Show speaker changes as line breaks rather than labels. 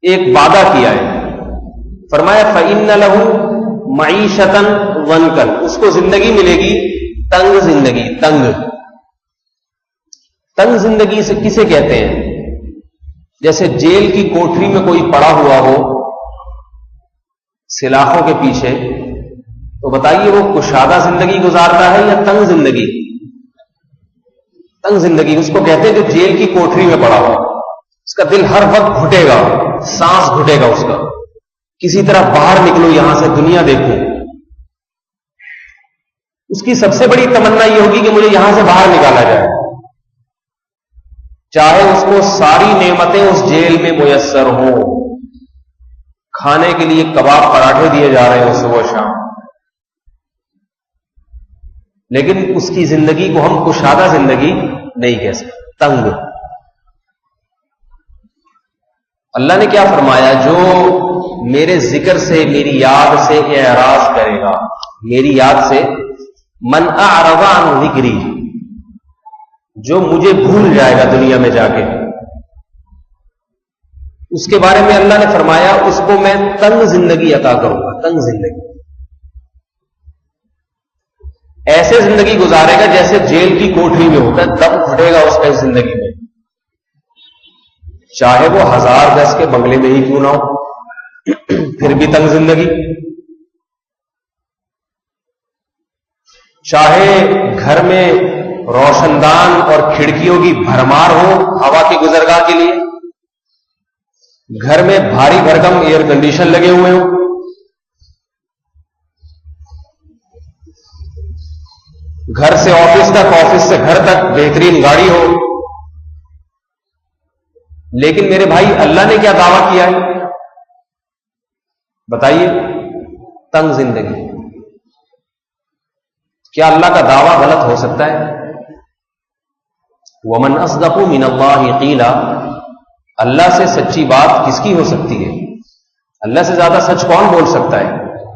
ایک وعدہ کیا ہے. فرمایا فَإِنَّ لَهُ مَعِيشَةً ضَنْكًا، اس کو زندگی ملے گی تنگ زندگی. تنگ زندگی سے کسے کہتے ہیں؟ جیسے جیل کی کوٹری میں کوئی پڑا ہوا ہو سلاخوں کے پیچھے، تو بتائیے وہ کشادہ زندگی گزارتا ہے یا تنگ زندگی؟ تنگ زندگی اس کو کہتے ہیں جو جیل کی کوٹری میں پڑا ہوا، اس کا دل ہر وقت گھٹے گا، سانس گھٹے گا اس کا، کسی طرح باہر نکلو یہاں سے، دنیا دیکھو. اس کی سب سے بڑی تمنا یہ ہوگی کہ مجھے یہاں سے باہر نکالا جائے، چاہے اس کو ساری نعمتیں اس جیل میں میسر ہوں، کھانے کے لیے کباب پراٹھے دیے جا رہے ہوں صبح شام، لیکن اس کی زندگی کو ہم کشادہ زندگی نہیں کہہ سکتے، تنگ. اللہ نے کیا فرمایا؟ جو میرے ذکر سے، میری یاد سے اعراض کرے گا، میری یاد سے، من اعرض عن ذکری، جو مجھے بھول جائے گا دنیا میں جا کے، اس کے بارے میں اللہ نے فرمایا اس کو میں تنگ زندگی عطا کروں گا. تنگ زندگی، ایسے زندگی گزارے گا جیسے جیل کی کوٹری میں ہوتا ہے، دم گھٹے گا اس کا اس زندگی میں، چاہے وہ 1000 گز کے بنگلے میں ہی کیوں نہ ہو، پھر بھی تنگ زندگی. چاہے گھر میں روشن دان اور کھڑکیوں کی بھرمار ہو ہوا کی گزرگاہ کے لیے، گھر میں بھاری بھرکم ایئر کنڈیشن لگے ہوئے ہوں، گھر سے آفس تک، آفس سے گھر تک بہترین گاڑی ہو، لیکن میرے بھائی اللہ نے کیا دعویٰ کیا ہے؟ بتائیے، تنگ زندگی. کیا اللہ کا دعویٰ غلط ہو سکتا ہے؟ وَمَنْ أَصْدَقُ مِنَ اللَّهِ قِيلًا، اللہ سے سچی بات کس کی ہو سکتی ہے؟ اللہ سے زیادہ سچ کون بول سکتا ہے؟